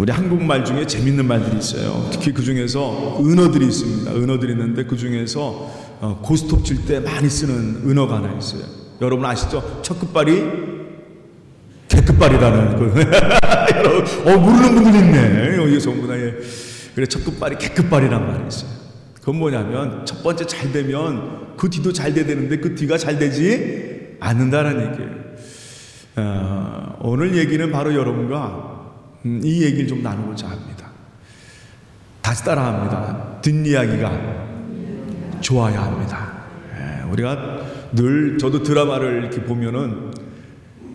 우리 한국말 중에 재밌는 말들이 있어요. 특히 그 중에서 은어들이 있습니다. 은어들이 있는데 그 중에서 고스톱 칠 때 많이 쓰는 은어가 하나 있어요. 여러분 아시죠? 첫 끝발이 개끝발이라는 그 모르는 분들 있네. 여기 전부 다. 그래, 첫 끝발이 개끝발이란 말이 있어요. 그건 뭐냐면 첫 번째 잘 되면 그 뒤도 잘 돼야 되는데 그 뒤가 잘 되지 않는다는 얘기예요. 오늘 얘기는 바로 여러분과 이 얘기를 좀 나누고자 합니다. 다시 따라합니다. 뒷이야기가 좋아야 합니다. 우리가 늘, 저도 드라마를 이렇게 보면은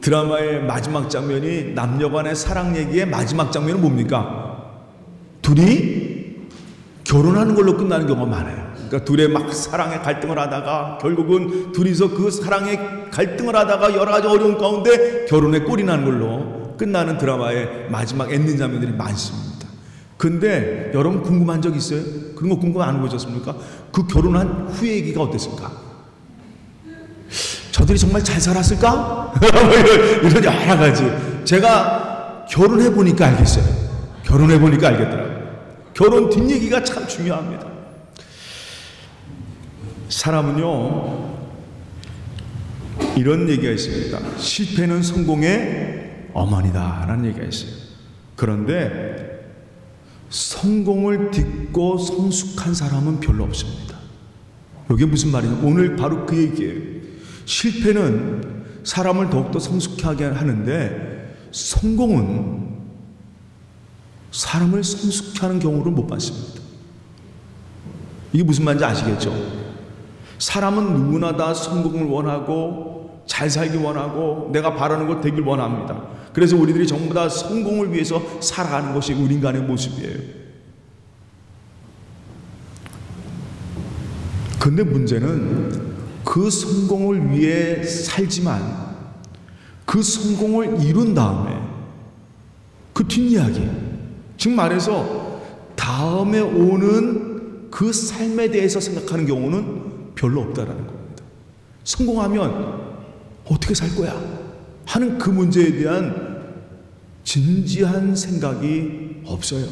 드라마의 마지막 장면이 남녀 간의 사랑 얘기의 마지막 장면은 뭡니까? 둘이 결혼하는 걸로 끝나는 경우가 많아요. 그러니까 둘의 막 사랑에 갈등을 하다가 결국은 둘이서 그 사랑에 갈등을 하다가 여러 가지 어려운 가운데 결혼에 꼴이 나는 걸로 끝나는 드라마의 마지막 엔딩 장면들이 많습니다. 근데 여러분 궁금한 적 있어요? 그런 거 궁금 안 해보셨습니까? 그 결혼한 후의 얘기가 어땠을까? 저들이 정말 잘 살았을까? 이런 여러 가지. 제가 결혼해보니까 알겠어요. 결혼해보니까 알겠더라고요. 결혼 뒷얘기가 참 중요합니다. 사람은요, 이런 얘기가 있습니다. 실패는 성공의 어머니다 라는 얘기가 있어요. 그런데 성공을 딛고 성숙한 사람은 별로 없습니다. 이게 무슨 말이냐? 오늘 바로 그 얘기예요. 실패는 사람을 더욱더 성숙하게 하는데 성공은 사람을 성숙케 하는 경우를 못 봤습니다. 이게 무슨 말인지 아시겠죠? 사람은 누구나 다 성공을 원하고 잘 살기 원하고 내가 바라는 것 되길 원합니다. 그래서 우리들이 전부 다 성공을 위해서 살아가는 것이 우리 인간의 모습이에요. 근데 문제는 그 성공을 위해 살지만 그 성공을 이룬 다음에 그 뒷이야기, 즉 말해서 다음에 오는 그 삶에 대해서 생각하는 경우는 별로 없다라는 겁니다. 성공하면 어떻게 살 거야? 하는 그 문제에 대한 진지한 생각이 없어요.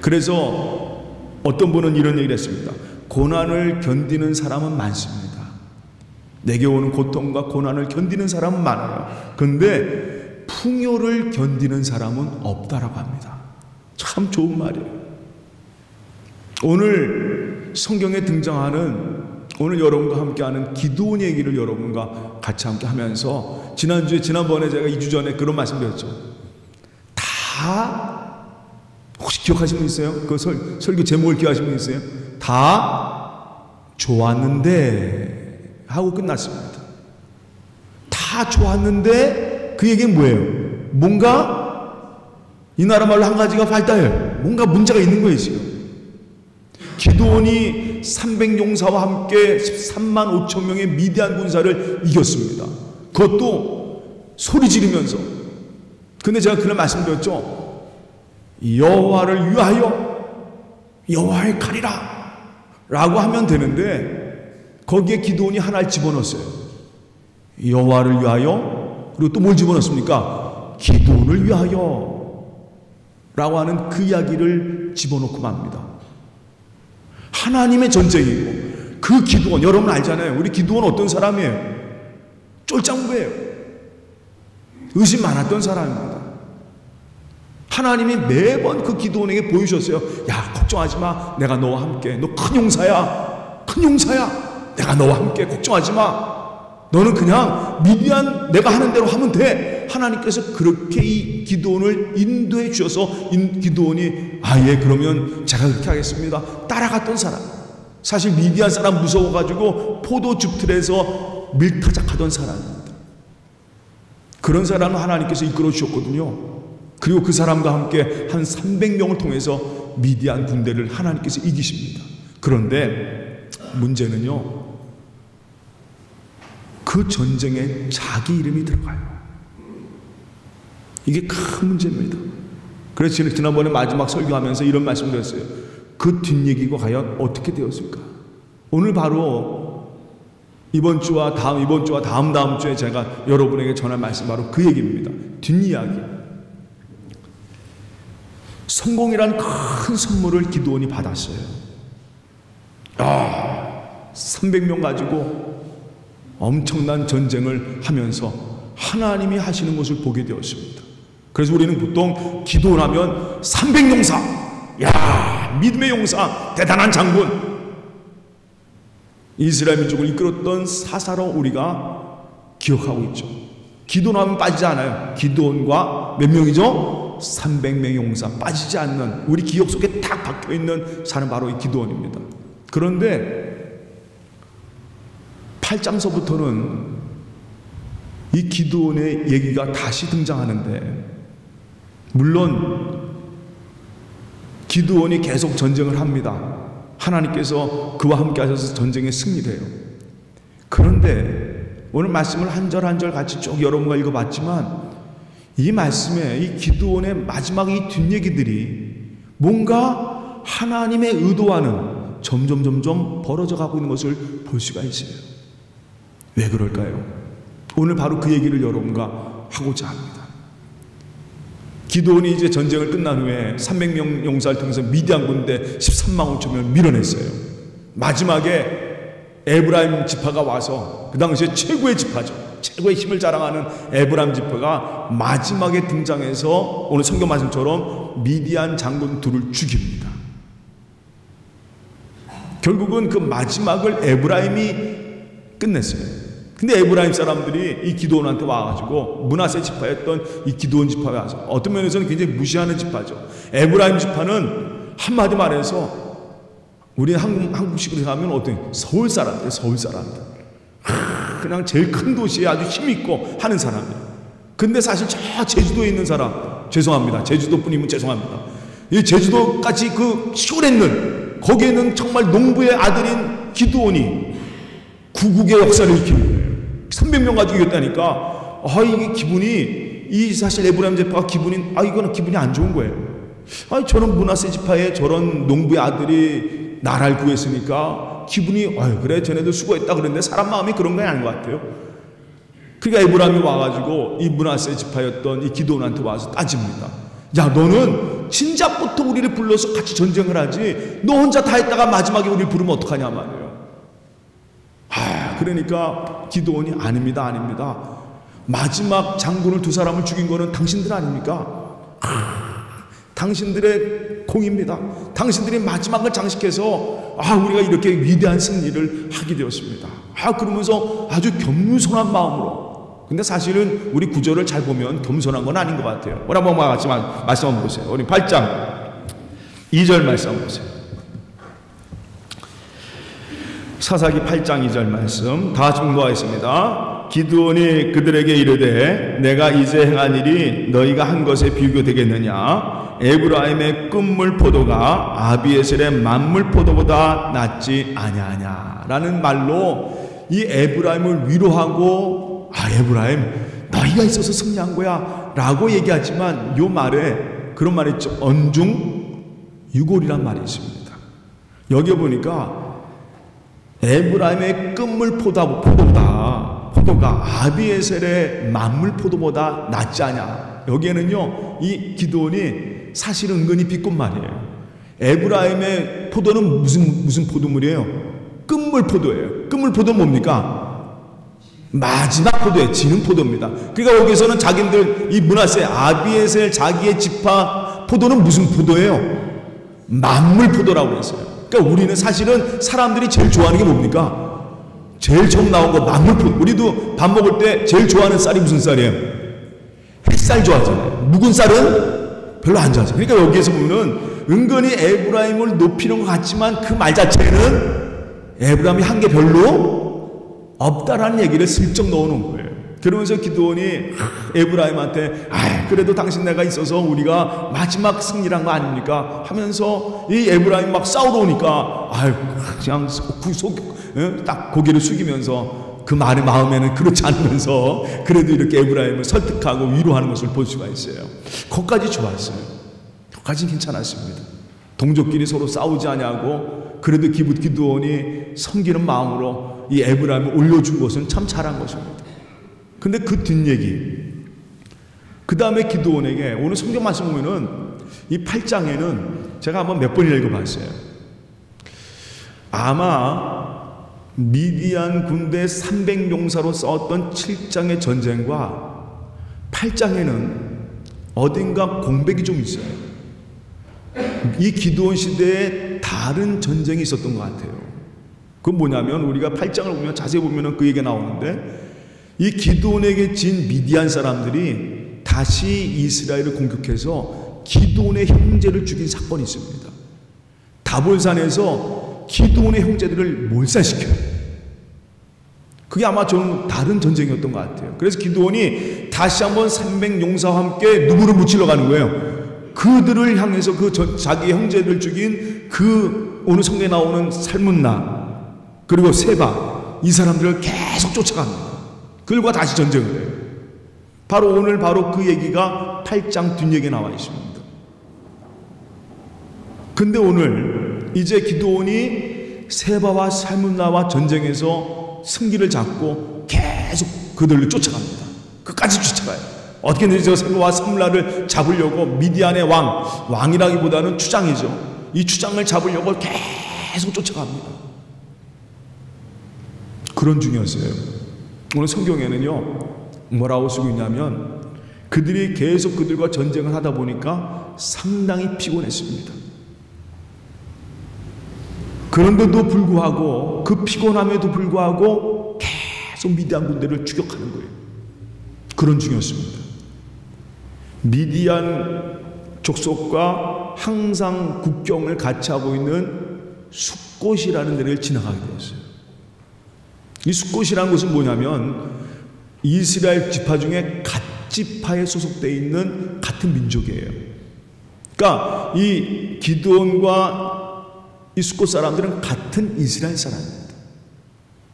그래서 어떤 분은 이런 얘기를 했습니다. 고난을 견디는 사람은 많습니다. 내게 오는 고통과 고난을 견디는 사람은 많아요. 그런데 풍요를 견디는 사람은 없다라고 합니다. 참 좋은 말이에요. 오늘 성경에 등장하는, 오늘 여러분과 함께하는 기드온 얘기를 여러분과 같이 함께 하면서 지난번에 제가 2주 전에 그런 말씀 드렸죠. 다 혹시 기억하시는 분 있어요? 그 설교 제목을 기억하시는 분 있어요? 다 좋았는데 하고 끝났습니다. 다 좋았는데 그 얘기는 뭐예요? 뭔가 이 나라 말로 한 가지가 발달해요. 뭔가 문제가 있는 거예요 지금. 기드온이 300용사와 함께 13만 5천 명의 미디안 군사를 이겼습니다. 그것도 소리 지르면서. 근데 제가 그날 말씀드렸죠. 여호와를 위하여 여호와의 칼이라 라고 하면 되는데 거기에 기드온이 하나를 집어넣었어요. 여호와를 위하여, 그리고 또 뭘 집어넣습니까? 기드온을 위하여 라고 하는 그 이야기를 집어넣고 맙니다. 하나님의 전쟁이고 그 기드온, 여러분 알잖아요. 우리 기드온 어떤 사람이에요? 쫄짱부예요. 의심 많았던 사람입니다. 하나님이 매번 그 기드온에게 보여주셨어요. 야, 걱정하지 마. 내가 너와 함께. 너 큰 용사야. 큰 용사야. 내가 너와 함께. 걱정하지 마. 너는 그냥 미디안 내가 하는 대로 하면 돼. 하나님께서 그렇게 이 기드온을 인도해 주셔서 기드온이 예, 그러면 제가 그렇게 하겠습니다. 따라갔던 사람. 사실 미디안 사람 무서워가지고 포도즙틀에서 밀타작하던 사람입니다. 그런 사람은 하나님께서 이끌어 주셨거든요. 그리고 그 사람과 함께 한 300명을 통해서 미디안 군대를 하나님께서 이기십니다. 그런데 문제는요, 그 전쟁에 자기 이름이 들어가요. 이게 큰 문제입니다. 그래서 지난번에 마지막 설교하면서 이런 말씀을 드렸어요. 그 뒷얘기가 과연 어떻게 되었을까? 오늘 바로 이번 주와 다음 주에 제가 여러분에게 전할 말씀 바로 그 얘기입니다. 뒷이야기. 성공이란 큰 선물을 기드온이 받았어요. 300명 가지고 엄청난 전쟁을 하면서 하나님이 하시는 것을 보게 되었습니다. 그래서 우리는 보통 기드온 하면 300용사, 야, 믿음의 용사, 대단한 장군, 이스라엘 민족을 이끌었던 사사로 우리가 기억하고 있죠. 기드온 하면 빠지지 않아요. 기드온과 몇 명이죠? 300명의 용사, 빠지지 않는, 우리 기억 속에 딱 박혀있는 사람 바로 이 기드온입니다. 그런데 8장서부터는 이 기드온의 얘기가 다시 등장하는데, 물론 기드온이 계속 전쟁을 합니다. 하나님께서 그와 함께 하셔서 전쟁에 승리를 해요. 그런데 오늘 말씀을 한 절 한 절 같이 쭉 여러분과 읽어봤지만, 이 말씀에 이 기드온의 마지막 이 뒷얘기들이 뭔가 하나님의 의도와는 점점 벌어져 가고 있는 것을 볼 수가 있어요. 왜 그럴까요? 오늘 바로 그 얘기를 여러분과 하고자 합니다. 기드온이 이제 전쟁을 끝난 후에 300명 용사를 통해서 미디안 군대 13만 5천명을 밀어냈어요. 마지막에 에브라임 지파가 와서, 그 당시에 최고의 지파죠, 최고의 힘을 자랑하는 에브라임 지파가 마지막에 등장해서 오늘 성경 말씀처럼 미디안 장군 둘을 죽입니다. 결국은 그 마지막을 에브라임이 끝냈어요. 근데 에브라임 사람들이 이 기드온한테 와가지고, 므낫세 지파였던 이 기드온 지파에 와서, 어떤 면에서는 굉장히 무시하는 지파죠. 에브라임 지파는 한마디 말해서 우리 한국식으로 하면 어떤 서울 사람들, 서울 사람들, 그냥 제일 큰 도시에 아주 힘있고 하는 사람들. 근데 사실 저 제주도에 있는 사람, 죄송합니다, 제주도뿐이면 죄송합니다, 이 제주도까지 그 시골했는, 거기에는 정말 농부의 아들인 기드온이 구국의 역사를 일으키는 거예요. 300명 가지고 이겼다니까, 이게 기분이, 이 사실 에브라임 지파가 기분이, 이거는 기분이 안 좋은 거예요. 저런 므낫세 지파의 저런 농부의 아들이 나라를 구했으니까 기분이, 그래, 쟤네들 수고했다 그랬는데 사람 마음이 그런 건 아닌 것 같아요. 그러니까 에브라임이 와가지고 이 므낫세 지파였던 이 기드온한테 와서 따집니다. 야, 너는 진작부터 우리를 불러서 같이 전쟁을 하지, 너 혼자 다 했다가 마지막에 우리를 부르면 어떡하냐 말이에요. 그러니까 기드온이 아닙니다. 마지막 장군을 두 사람을 죽인 거는 당신들 아닙니까? 당신들의 공입니다. 당신들이 마지막을 장식해서 우리가 이렇게 위대한 승리를 하게 되었습니다. 그러면서 아주 겸손한 마음으로. 근데 사실은 우리 구절을 잘 보면 겸손한 건 아닌 것 같아요. 우리 한번 같이 말씀 한번 보세요. 우리 8장 2절 말씀 한번 보세요. 사사기 8장 2절 말씀 다 증거하였습니다. 기드온이 그들에게 이르되 내가 이제 행한 일이 너희가 한 것에 비교되겠느냐? 에브라임의 끝물 포도가 아비에셀의 만물 포도보다 낫지 아니하냐? 라는 말로 이 에브라임을 위로하고, 에브라임 너희가 있어서 승리한 거야 라고 얘기하지만, 이 말에 그런 말이 있죠. 언중 유골이란 말이 있습니다. 여기 보니까 에브라임의 끝물 포도가 아비에셀의 만물 포도보다 낫지 않냐. 여기에는요, 이 기드온이 사실 은근히 비꼰 말이에요. 에브라임의 포도는 무슨 포도물이에요? 끝물 포도예요. 끝물 포도는 뭡니까? 마지막 포도예요. 지는 포도입니다. 그러니까 여기서는 자기들, 이 므낫세 아비에셀 자기의 지파 포도는 무슨 포도예요? 만물 포도라고 했어요. 그러니까 우리는 사실은 사람들이 제일 좋아하는 게 뭡니까? 제일 처음 나온 거 만물포도. 우리도 밥 먹을 때 제일 좋아하는 쌀이 무슨 쌀이에요? 햇살 좋아하잖아요. 묵은 쌀은 별로 안 좋아하죠. 그러니까 여기에서 보면은 은근히 에브라임을 높이는 것 같지만 그 말 자체는 에브라임이 한 게 별로 없다라는 얘기를 슬쩍 넣어놓은 거예요. 그러면서 기드온이 에브라임한테 그래도 당신 내가 있어서 우리가 마지막 승리란 거 아닙니까? 하면서 이 에브라임 막 싸우러 오니까 그냥 딱 고개를 숙이면서 그 말의 마음에는 그렇지 않으면서 그래도 이렇게 에브라임을 설득하고 위로하는 것을 볼 수가 있어요. 거기까지 좋았어요. 거기까지 괜찮았습니다. 동족끼리 서로 싸우지 않냐고 그래도 기드온이 섬기는 마음으로 이 에브라임을 올려준 것은 참 잘한 것입니다. 근데 그 뒷얘기, 그 다음에 기드온에게 오늘 성경 말씀 보면은 이 8장에는 제가 한번 몇 번이나 읽어봤어요. 아마 미디안 군대 300용사로 싸웠던 7장의 전쟁과 8장에는 어딘가 공백이 좀 있어요. 이 기드온 시대에 다른 전쟁이 있었던 것 같아요. 그건 뭐냐면 우리가 8장을 보면 자세히 보면 그 얘기가 나오는데 이 기드온에게 진 미디안 사람들이 다시 이스라엘을 공격해서 기드온의 형제를 죽인 사건이 있습니다. 다볼산에서 기드온의 형제들을 몰살시켜요. 그게 아마 좀 다른 전쟁이었던 것 같아요. 그래서 기드온이 다시 한번 300용사와 함께 누구를 무찔러 가는 거예요. 그들을 향해서 자기 형제를 죽인 그 오늘 성경에 나오는 살문나 그리고 세바 이 사람들을 계속 쫓아갑니다. 그들과 다시 전쟁을 해요. 바로 오늘 바로 그 얘기가 8장 뒷얘기에 나와 있습니다. 근데 오늘 이제 기드온이 세바와 살문나와 전쟁에서 승기를 잡고 계속 그들을 쫓아갑니다. 끝까지 쫓아가요. 어떻게든 저 세바와 살문나를 잡으려고 미디안의 왕이라기보다는 추장이죠. 이 추장을 잡으려고 계속 쫓아갑니다. 그런 중이었어요. 오늘 성경에는요 뭐라고 쓰고 있냐면 그들이 계속 그들과 전쟁을 하다 보니까 상당히 피곤했습니다. 그런데도 불구하고 그 피곤함에도 불구하고 계속 미디안 군대를 추격하는 거예요. 그런 중이었습니다. 미디안 족속과 항상 국경을 같이 하고 있는 숫곳이라는 데를 지나가게 되었어요. 이 숫곳이라는 것은 뭐냐면 이스라엘 지파 중에 갓 지파에 소속되어 있는 같은 민족이에요. 그러니까 이 기드온과 이 숫곳 사람들은 같은 이스라엘 사람입니다.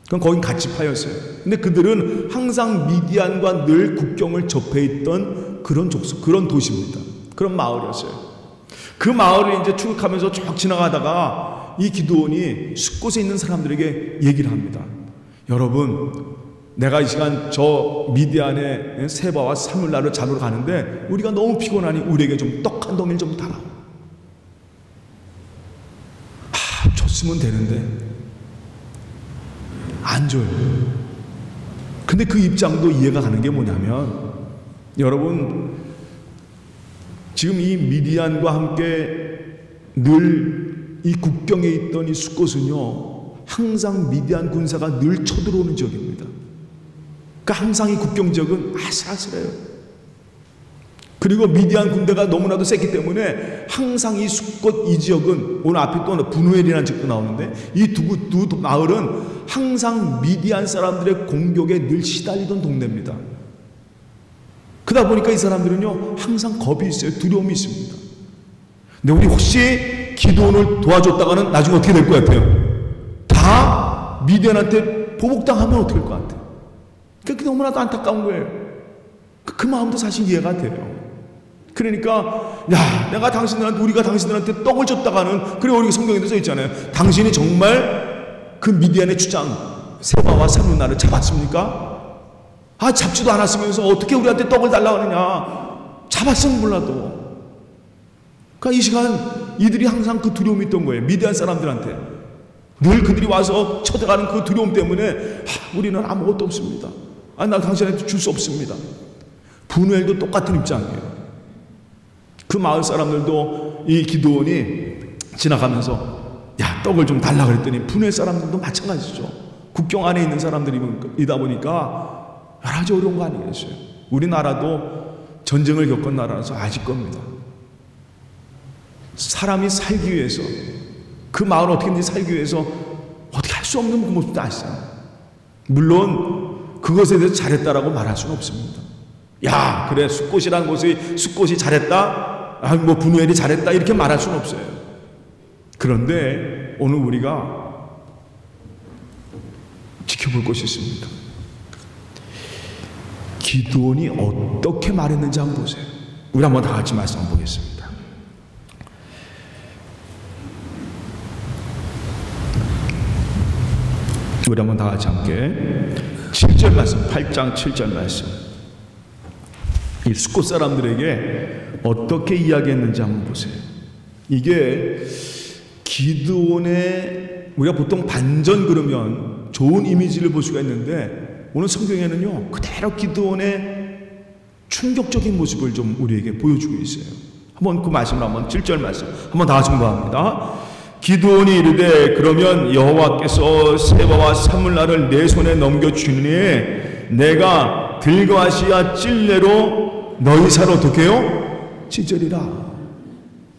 그럼 거긴 갓 지파였어요. 근데 그들은 항상 미디안과 늘 국경을 접해 있던 그런 족속, 그런 도시입니다. 그런 마을이었어요. 그 마을을 이제 추격하면서 쭉 지나가다가 이 기드온이 숫곳에 있는 사람들에게 얘기를 합니다. 여러분, 내가 이 시간 저 미디안의 세바와 살문나를 잡으러 가는데 우리가 너무 피곤하니 우리에게 좀 떡 한 덩이를 좀 달라. 줬으면 되는데 안 줘요. 근데 그 입장도 이해가 가는 게 뭐냐면 여러분 지금 이 미디안과 함께 늘 이 국경에 있던 이 숫곳은요 항상 미디안 군사가 늘 쳐들어오는 지역입니다. 그러니까 항상 이 국경 지역은 아슬아슬해요. 그리고 미디안 군대가 너무나도 셌기 때문에 항상 이 숫곳 이 지역은 오늘 앞에 또 분우엘이라는 지역도 나오는데 이 두 마을은 항상 미디안 사람들의 공격에 늘 시달리던 동네입니다. 그러다 보니까 이 사람들은요 항상 겁이 있어요. 두려움이 있습니다. 근데 우리 혹시 기드온을 도와줬다가는 나중에 어떻게 될 것 같아요? 다 미디안한테 보복당하면 어떻게 될 것 같아요? 그게 너무나도 안타까운 거예요. 그 마음도 사실 이해가 돼요. 그러니까 야 내가 당신들한테 우리가 당신들한테 떡을 줬다가는 그래 우리 성경에도 써 있잖아요. 당신이 정말 그 미디안의 주장 세바와 살문나를 잡았습니까? 아 잡지도 않았으면서 어떻게 우리한테 떡을 달라고 하느냐. 잡았으면 몰라도. 그러니까 이 시간 이들이 항상 그 두려움이 있던 거예요. 미디안 사람들한테 늘 그들이 와서 쳐들어가는 그 두려움 때문에 우리는 아무것도 없습니다. 나 당신한테 줄 수 없습니다. 분우엘도 똑같은 입장이에요. 그 마을 사람들도 이 기드온이 지나가면서 야 떡을 좀 달라 그랬더니 분우엘 사람들도 마찬가지죠. 국경 안에 있는 사람들이다 보니까 여러 가지 어려운 거 아니겠어요. 우리나라도 전쟁을 겪은 나라라서 아실 겁니다. 사람이 살기 위해서 그 마을 어떻게든지 살기 위해서 어떻게 할 수 없는 그 모습도 아시잖아요. 물론 그것에 대해서 잘했다라고 말할 수는 없습니다. 야 그래 숫곳이라는 곳이 숫곳이 잘했다 뭐 분우엘이 잘했다 이렇게 말할 수는 없어요. 그런데 오늘 우리가 지켜볼 것이 있습니다. 기드온이 어떻게 말했는지 한번 보세요. 우리 한번 다 같이 말씀 한번 보겠습니다. 우리 한번 다 같이 함께 7절 말씀 8장 7절 말씀 이 숫곳 사람들에게 어떻게 이야기했는지 한번 보세요. 이게 기드온의, 우리가 보통 반전 그러면 좋은 이미지를 볼 수가 있는데 오늘 성경에는요 그대로 기드온의 충격적인 모습을 좀 우리에게 보여주고 있어요. 한번 그 말씀을 한번 7절 말씀 한번 다 증거합니다. 기드온이 이르되 그러면 여호와께서 세바와 산물나를 내 손에 넘겨주니 내가 들과시와 찔레로 너희 살을 어떻게 해요? 찢으리라.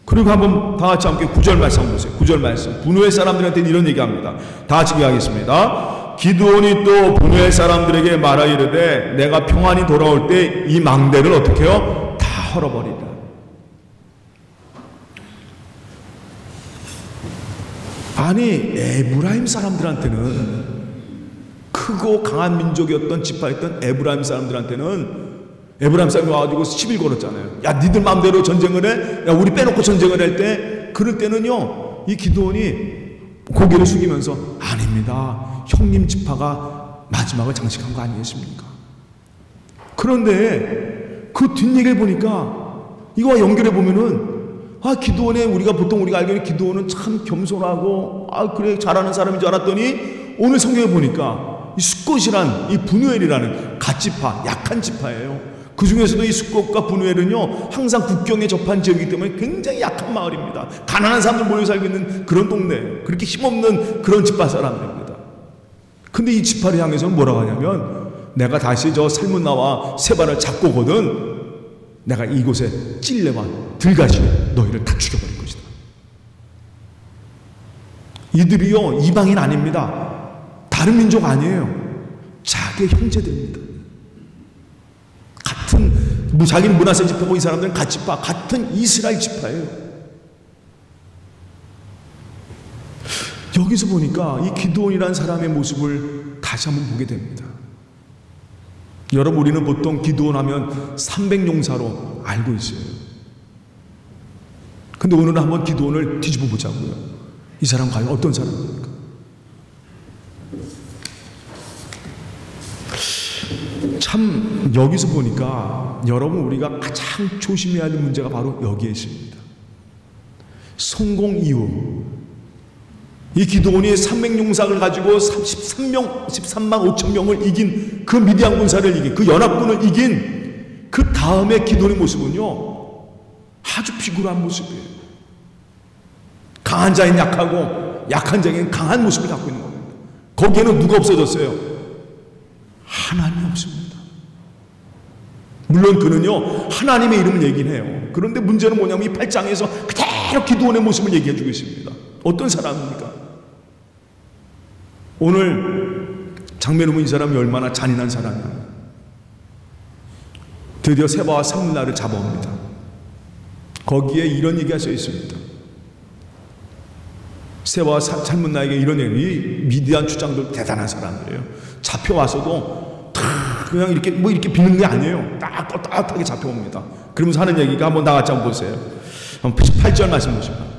그리고 한번 다 같이 함께 9절 말씀 한번 보세요. 9절 말씀. 분우엘 사람들한테 이런 얘기합니다. 다 같이 얘기하겠습니다. 기드온이 또 분우엘 사람들에게 말하 이르되 내가 평안히 돌아올 때 이 망대를 어떻게 해요? 다 헐어버리라. 아니 에브라임 사람들한테는, 크고 강한 민족이었던 지파였던 에브라임 사람들한테는, 에브라임 사람이 와가지고 시비를 걸었잖아요. 야 니들 마음대로 전쟁을 해? 야 우리 빼놓고 전쟁을 할 때, 그럴 때는요 이 기드온이 고개를 숙이면서 아닙니다, 형님 지파가 마지막을 장식한 거 아니겠습니까? 그런데 그 뒷얘기를 보니까 이거와 연결해 보면은 기드온의, 우리가 보통 우리가 알기로는 기드온은 참 겸손하고 그래 잘하는 사람인 줄 알았더니 오늘 성경에 보니까 이 숫곳이란, 이 분우엘이라는 갓지파, 약한 지파예요. 그 중에서도 이 숫곳과 분우엘은요 항상 국경에 접한 지역이기 때문에 굉장히 약한 마을입니다. 가난한 사람들 모여 살고 있는 그런 동네, 그렇게 힘없는 그런 지파 사람들입니다. 근데 이 지파를 향해서는 뭐라고 하냐면 내가 다시 저 살문나와 세바를 잡고 오거든 내가 이곳에 찔레와 들가시 너희를 다 죽여버릴 것이다. 이들이요 이방인 아닙니다. 다른 민족 아니에요. 자기의 형제들입니다. 같은, 자기는 므낫세 지파고 이 사람들은 갓지파, 같은 이스라엘 지파예요. 여기서 보니까 이 기드온이라는 사람의 모습을 다시 한번 보게 됩니다. 여러분 우리는 보통 기드온 하면 300용사로 알고 있어요. 근데 오늘은 한번 기드온을 뒤집어 보자고요. 이 사람 과연 어떤 사람입니까? 참 여기서 보니까 여러분 우리가 가장 조심해야 할 문제가 바로 여기에 있습니다. 성공 이후 이 기드온이 300용사를 가지고 13만 5천 명을 이긴 그 미디안 군사를 이긴 그 연합군을 이긴 그 다음에 기드온의 모습은요 아주 비굴한 모습이에요. 강한 자인 약하고 약한 자인 강한 모습을 갖고 있는 겁니다. 거기에는 누가 없어졌어요? 하나님이 없습니다. 물론 그는요 하나님의 이름을 얘기는 해요. 그런데 문제는 뭐냐면 이 8장에서 그대로 기드온의 모습을 얘기해 주고 있습니다. 어떤 사람입니까? 오늘 장면을 보면 이 사람이 얼마나 잔인한 사람이야. 드디어 세바와 산물나를 잡아옵니다. 거기에 이런 얘기가 써 있습니다. 세바와 산물나에게 이런 얘기, 미디안 추장들 대단한 사람들이에요. 잡혀와서도 그냥 이렇게 이렇게 비는 게 아니에요. 따뜻하게 잡혀옵니다. 그러면서 하는 얘기가 한번 다 같이 한번 보세요. 8절 말씀 보시면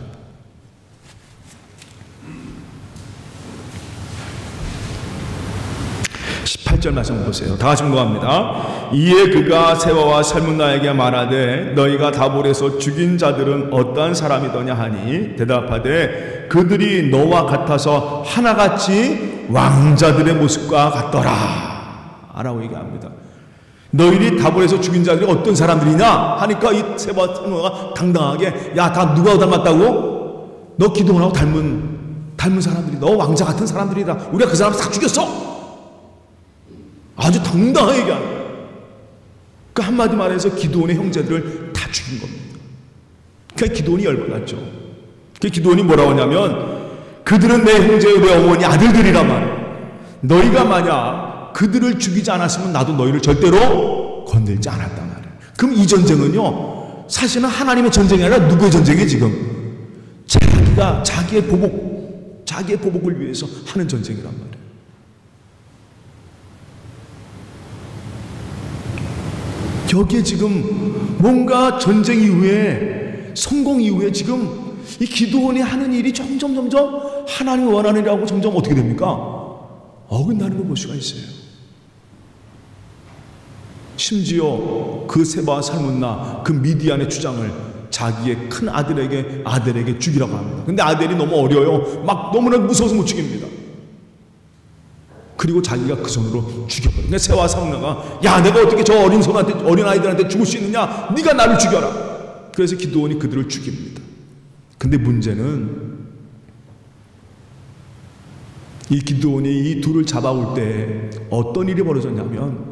18절 말씀 보세요. 다 같이 공부합니다. 이에 그가 세바와 살문나에게 말하되 너희가 다볼에서 죽인 자들은 어떠한 사람이더냐 하니 대답하되 그들이 너와 같아서 하나같이 왕자들의 모습과 같더라 라고 얘기합니다. 너희들이 다볼에서 죽인 자들이 어떤 사람들이냐 하니까 이 세바와 살문나가 당당하게 야 다 누가 닮았다고? 너 기드온하고 닮은 사람들이, 너 왕자 같은 사람들이다. 우리가 그 사람 싹 죽였어. 아주 당당하게 얘기하는 거예요. 그 한마디 말해서 기드온의 형제들을 다 죽인 겁니다. 그러니까 기드온이 열받았죠. 그 기드온이 뭐라고 하냐면 그들은 내 형제의 내 어머니 아들들이란 말이에요. 너희가 만약 그들을 죽이지 않았으면 나도 너희를 절대로 건들지 않았단 말이에요. 그럼 이 전쟁은요 사실은 하나님의 전쟁이 아니라 누구의 전쟁이에요? 지금 자기의 보복을 위해서 하는 전쟁이란 말이에요. 여기에 지금 뭔가 전쟁 이후에, 성공 이후에 지금 이 기드온이 하는 일이 점점 하나님이 원하는 일하고 점점 어떻게 됩니까? 어긋나는 걸 볼 수가 있어요. 심지어 그 세바와 살문나 그 미디안의 주장을 자기의 큰 아들에게 죽이라고 합니다. 근데 아들이 너무 어려요. 막 너무나 무서워서 못 죽입니다. 그리고 자기가 그 손으로 죽여버려요. 근데 세와 살문나가 야, 내가 어떻게 저 어린 아이들한테 죽을 수 있느냐? 네가 나를 죽여라. 그래서 기드온이 그들을 죽입니다. 근데 문제는 이 기드온이 이 둘을 잡아올 때 어떤 일이 벌어졌냐면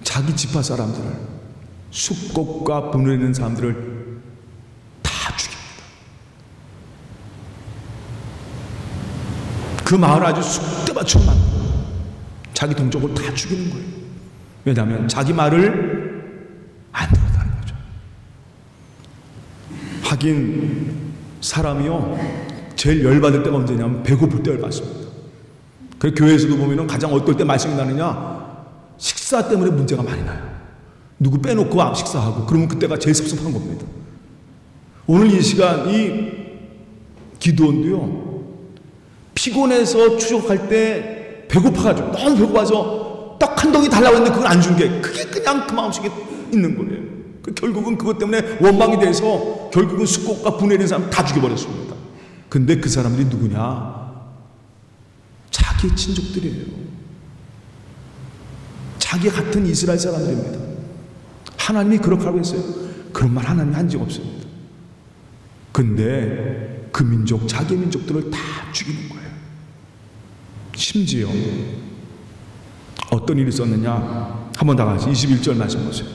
자기 지파 사람들을, 숙곡과 분을 있는 사람들을 다 죽입니다. 그 마을 아주 쑥대밭으로 만들고 자기 동족을 다 죽이는 거예요. 왜냐하면 자기 말을 안 들었다는 거죠. 하긴 사람이요 제일 열받을 때가 언제냐면 배고플 때 열받습니다. 그래서 교회에서도 보면 가장 어떨 때 말씀이 나느냐, 식사 때문에 문제가 많이 나요. 누구 빼놓고 식사하고 그러면 그때가 제일 섭섭한 겁니다. 오늘 이 시간 이 기드온도요 피곤해서 추적할 때 배고파가지고 너무 배고파서 떡 한 덩이 달라고 했는데 그걸 안 준 게 그게 그냥 그 마음속에 있는 거예요. 결국은 그것 때문에 원망이 돼서 결국은 숙곡과 분해 있는 사람 다 죽여버렸습니다. 근데 그 사람들이 누구냐? 자기 친족들이에요. 자기 같은 이스라엘 사람들입니다. 하나님이 그렇게 하고 있어요. 그런 말 하나님이 한 적 없습니다. 근데 그 민족, 자기 민족들을 다 죽이는 거예요. 심지어 어떤 일이 있었느냐? 한번 다 같이 21절 말씀 보세요.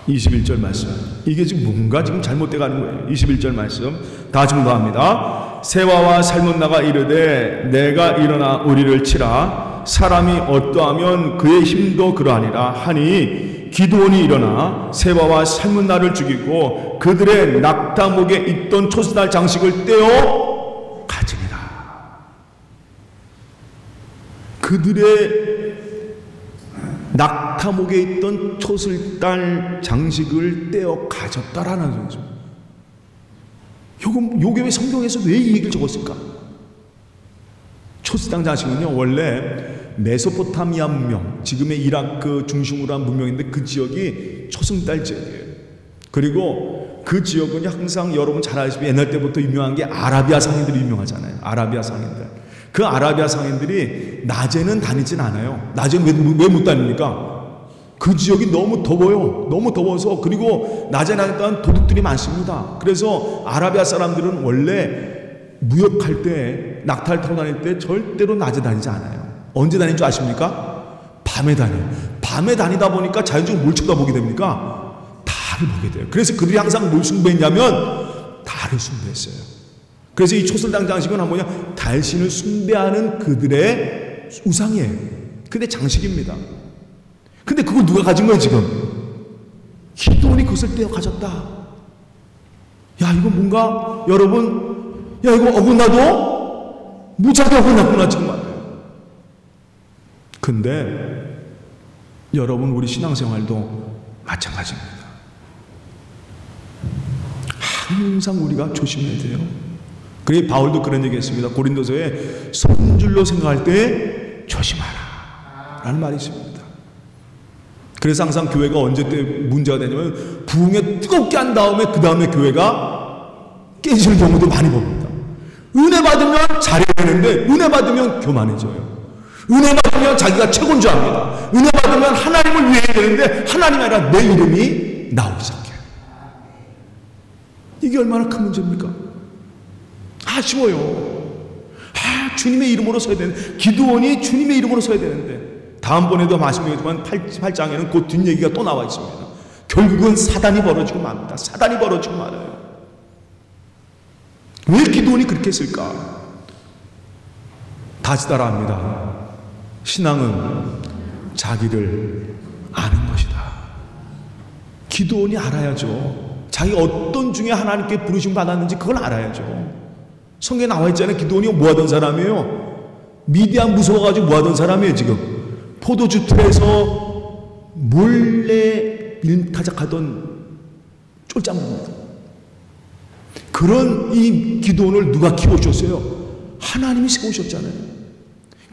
21절 말씀. 이게 지금 뭔가 지금 잘못돼 가는 거예요. 21절 말씀 다 증거합니다. 세와와 살문나가 이르되 내가 일어나 우리를 치라. 사람이 어떠하면 그의 힘도 그러하니라 하니 기드온이 일어나 세와와 살문나를 죽이고 그들의 낙타목에 있던 초스달 장식을 떼어 가지니라. 그들의 낙타목에 있던 초슬달 장식을 떼어 가졌다라는 거죠. 요게 왜 성경에서 왜 이 얘기를 적었을까? 초슬달 장식은요 원래 메소포타미아 문명, 지금의 이라크 중심으로 한 문명인데 그 지역이 초승달 지역이에요. 그리고 그 지역은 항상 여러분 잘 아시다시피 옛날 때부터 유명한 게 아라비아 상인들이 유명하잖아요. 아라비아 상인들. 그 아라비아 상인들이 낮에는 다니진 않아요. 낮에는 왜 못 다닙니까? 그 지역이 너무 더워요. 너무 더워서. 그리고 낮에 다니던 도둑들이 많습니다. 그래서 아라비아 사람들은 원래 무역할 때, 낙타를 타고 다닐 때 절대로 낮에 다니지 않아요. 언제 다니는 줄 아십니까? 밤에 다녀요. 밤에 다니다 보니까 자연적으로 뭘 쳐다보게 됩니까? 달을 보게 돼요. 그래서 그들이 항상 뭘 숭배했냐면 달을 숭배했어요. 그래서 이 초슬당 장식은 뭐냐? 달신을 숭배하는 그들의 우상이에요. 근데 장식입니다. 근데 그걸 누가 가진 거예요 지금? 기드온이 그것을 떼어 가졌다. 야 이거 뭔가 여러분, 야 이거 어긋나도 무지하게 어긋났구나 지금 말이에요. 근데 여러분 우리 신앙생활도 마찬가지입니다. 항상 우리가 조심해야 돼요. 그래 바울도 그런 얘기 했습니다. 고린도서에 손줄로 생각할 때 조심하라 라는 말이 있습니다. 그래서 항상 교회가 언제 때 문제가 되냐면 부흥에 뜨겁게 한 다음에 그 다음에 교회가 깨지는 경우도 많이 봅니다. 은혜 받으면 잘해야 되는데 은혜 받으면 교만해져요. 은혜 받으면 자기가 최고인 줄 압니다. 은혜 받으면 하나님을 위해 해야 되는데 하나님이 아니라 내 이름이 나오기 시작해요. 이게 얼마나 큰 문제입니까? 아쉬워요. 주님의 이름으로 서야 되는데, 기드온이 주님의 이름으로 서야 되는데, 다음번에도 말씀드리지만 8장에는 그 뒷얘기가 또 나와 있습니다. 결국은 사단이 벌어지고 맙니다. 사단이 벌어지고 말아요. 왜 기드온이 그렇게 했을까? 다시 따라합니다. 신앙은 자기를 아는 것이다. 기드온이 알아야죠. 자기가 어떤 중에 하나님께 부르심 받았는지 그걸 알아야죠. 성경에 나와 있잖아요. 기드온이 뭐 하던 사람이에요? 미디안 무서워가지고 뭐 하던 사람이에요 지금? 포도주 틀에서 몰래 밀타작하던 쫄짱입니다. 그런 이 기드온을 누가 키워주셨어요? 하나님이 세우셨잖아요.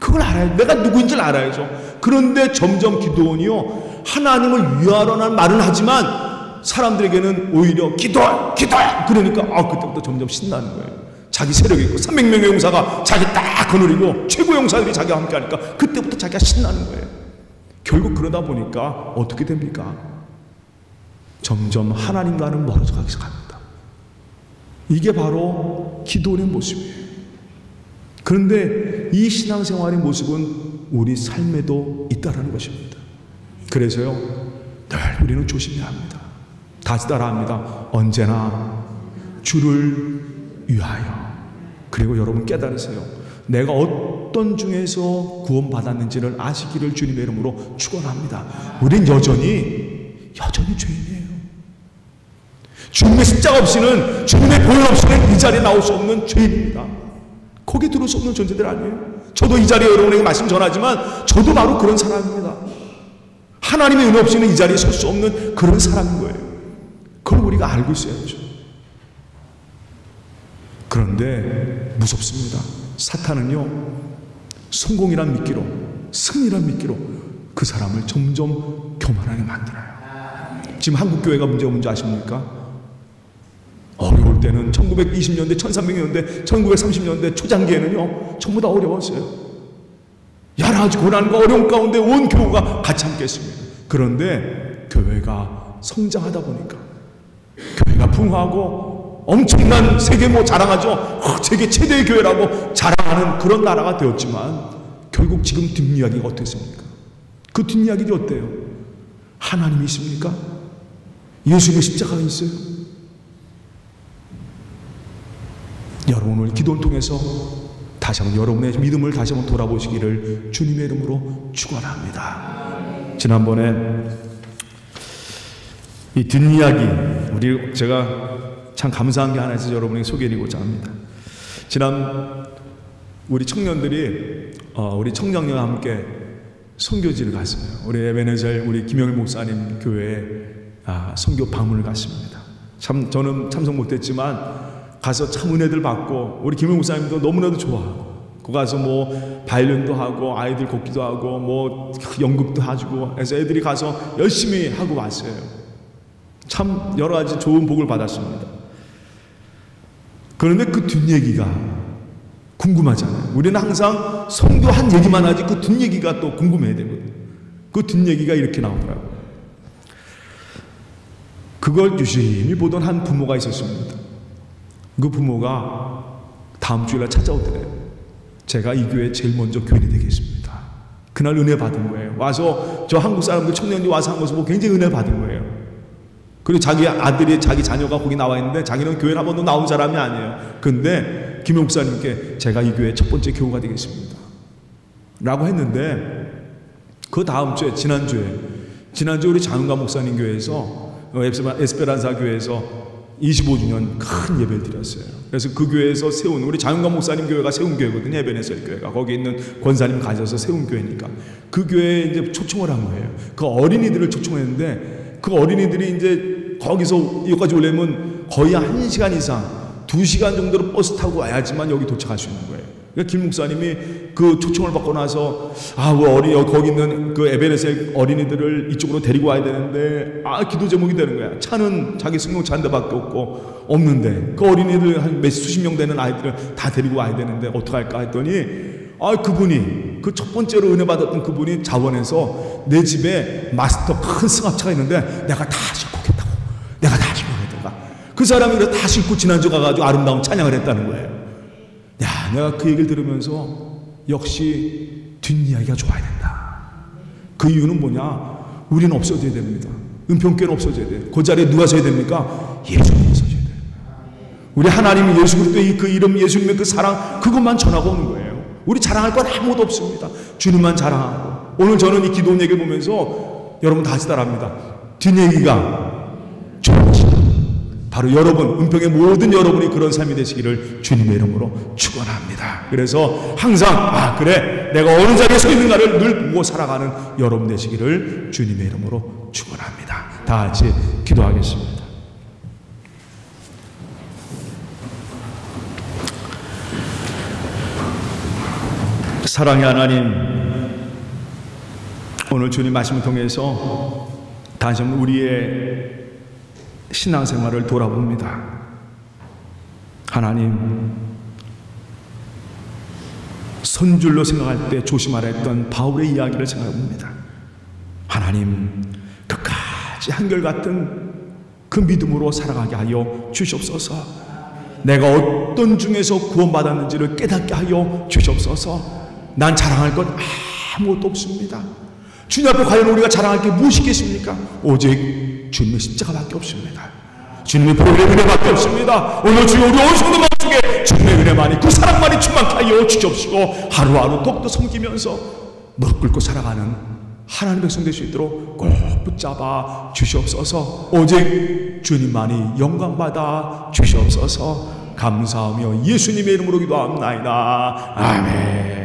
그걸 알아야, 내가 누구인 줄 알아야죠. 그런데 점점 기도원이요, 하나님을 위하라는 말은 하지만 사람들에게는 오히려 기도해 그러니까 그때부터 점점 신나는 거예요. 자기 세력이 있고 300명의 용사가 자기 딱 거느리고 최고 용사들이 자기와 함께 하니까 그때부터 자기가 신나는 거예요. 결국 그러다 보니까 어떻게 됩니까? 점점 하나님과는 멀어져 가기 시작합니다. 이게 바로 기도원의 모습이에요. 그런데 이 신앙생활의 모습은 우리 삶에도 있다라는 것입니다. 그래서요, 늘 우리는 조심해야 합니다. 다시 따라합니다. 언제나 주를 위하여. 그리고 여러분 깨달으세요. 내가 어떤 중에서 구원받았는지를 아시기를 주님의 이름으로 축원합니다. 우린 여전히 죄인이에요. 주님의 십자가 없이는, 주님의 보혈 없이는 이 자리에 나올 수 없는 죄인입니다. 거기에 들어올 수 없는 존재들 아니에요? 저도 이 자리에 여러분에게 말씀 전하지만 저도 바로 그런 사람입니다. 하나님의 은혜 없이는 이 자리에 설 수 없는 그런 사람인 거예요. 그걸 우리가 알고 있어야죠. 그런데 무섭습니다. 사탄은요, 성공이란 미끼로, 승리란 미끼로 그 사람을 점점 교만하게 만들어요. 지금 한국교회가 문제가 뭔지 아십니까? 어려울 때는 1920년대, 1300년대, 1930년대 초장기에는요, 전부 다 어려웠어요. 여러 가지 고난과 어려움 가운데 온 교회가 같이 함께 했습니다. 그런데 교회가 성장하다 보니까, 교회가 풍화하고 엄청난 세계 자랑하죠. 세계 최대의 교회라고 자랑하는 그런 나라가 되었지만, 결국 지금 뒷이야기가 어땠습니까? 그 뒷이야기가 어때요? 하나님이 있습니까? 예수님의 십자가가 있어요? 여러분 오늘 기도를 통해서 다시 한번 여러분의 믿음을 다시 한번 돌아보시기를 주님의 이름으로 축원합니다. 지난번에 이 뒷이야기, 제가 참 감사한 게 하나 있어서 여러분에게 소개해드리고자 합니다. 지난 우리 청년들이 우리 청장님과 함께 선교지를 갔어요. 우리 에베네셀 우리 김영일 목사님 교회에 선교 방문을 갔습니다. 참 저는 참석 못했지만 가서 참 은혜들 받고, 우리 김영일 목사님도 너무나도 좋아하고, 그 가서 뭐 바이올린도 하고 아이들 곡기도 하고 뭐 연극도 해주고 해서 애들이 가서 열심히 하고 왔어요. 참 여러 가지 좋은 복을 받았습니다. 그런데 그 뒷얘기가 궁금하잖아요. 우리는 항상 선교한 얘기만 하지 그 뒷얘기가 또 궁금해야 되거든요. 그 뒷얘기가 이렇게 나오더라고요. 그걸 유심히 보던 한 부모가 있었습니다. 그 부모가 다음 주일날 찾아오더래요. 제가 이 교회에 제일 먼저 교인이 되겠습니다. 그날 은혜 받은 거예요. 와서 저 한국 사람들 청년이 와서 한 것을 보고 굉장히 은혜 받은 거예요. 그리고 자기 아들이, 자기 자녀가 거기 나와 있는데 자기는 교회에 한 번도 나온 사람이 아니에요. 근데 김 목사님께 제가 이 교회 첫 번째 교우가 되겠습니다 라고 했는데, 그 다음 주에 지난주에 우리 장은가 목사님 교회에서 에스페란사 교회에서 25주년 큰 예배를 드렸어요. 그래서 그 교회에서 세운, 우리 장은가 목사님 교회가 세운 교회거든요. 에베네셀 교회가 거기 있는 권사님 가셔서 세운 교회니까 그 교회에 이제 초청을 한 거예요. 그 어린이들을 초청했는데, 그 어린이들이 이제 거기서 여기까지 오려면 거의 1시간 이상, 2시간 정도로 버스 타고 와야지만 여기 도착할 수 있는 거예요. 그러니까 김 목사님이 그 초청을 받고 나서 거기 있는 그 에베네셀 어린이들을 이쪽으로 데리고 와야 되는데 기도 제목이 되는 거야. 차는 자기 승용차 한 대밖에 없는데 그 어린이들 한 수십 명 되는 아이들을 다 데리고 와야 되는데 어떡할까 했더니 그분이, 그 첫 번째로 은혜 받았던 그분이 자원해서 내 집에 마스터 큰 승합차가 있는데 내가 다 싣고 오겠다고, 내가 다 싣고 오겠다가 그 사람이 그래 다 싣고 지난주 가가지고 아름다운 찬양을 했다는 거예요. 내가 그 얘기를 들으면서 역시 뒷이야기가 좋아야 된다. 그 이유는 뭐냐? 우리는 없어져야 됩니다. 은평교회는 없어져야 돼요. 그 자리에 누가 서야 됩니까? 예수님이 서셔야 돼요. 우리 하나님이 예수 그리스도의 그 이름, 예수님의 그 사랑, 그것만 전하고 오는 거예요. 우리 자랑할 건 아무것도 없습니다. 주님만 자랑하고. 오늘 저는 이 기도 얘기를 보면서 여러분 다시 따라합니다. 뒷얘기가 좋으시다. 바로 여러분, 은평의 모든 여러분이 그런 삶이 되시기를 주님의 이름으로 축원합니다. 그래서 항상 그래, 내가 어느 자리에 서 있는가를 늘 보고 살아가는 여러분 되시기를 주님의 이름으로 축원합니다. 다 같이 기도하겠습니다. 사랑의 하나님, 오늘 주님 말씀을 통해서 다시 한번 우리의 신앙생활을 돌아봅니다. 하나님, 선줄로 생각할 때 조심하라 했던 바울의 이야기를 생각해봅니다. 하나님, 끝까지 한결같은 그 믿음으로 살아가게 하여 주시옵소서. 내가 어떤 중에서 구원받았는지를 깨닫게 하여 주시옵소서. 난 자랑할 것 아무것도 없습니다. 주님 앞에 과연 우리가 자랑할 게 무엇이겠습니까? 오직 주님의 십자가밖에 없습니다. 주님의 보혈의 은혜밖에 없습니다. 오늘 주여 우리 온 성도 마음속에 주님의 은혜만이, 그 사랑만이 충만케 하여 주시옵시고 하루하루 더욱더 섬기면서 무릎 꿇고 살아가는 하나님의 백성 될 수 있도록 꼭 붙잡아 주시옵소서. 오직 주님만이 영광받아 주시옵소서. 감사하며 예수님의 이름으로 기도합나이다. 아멘.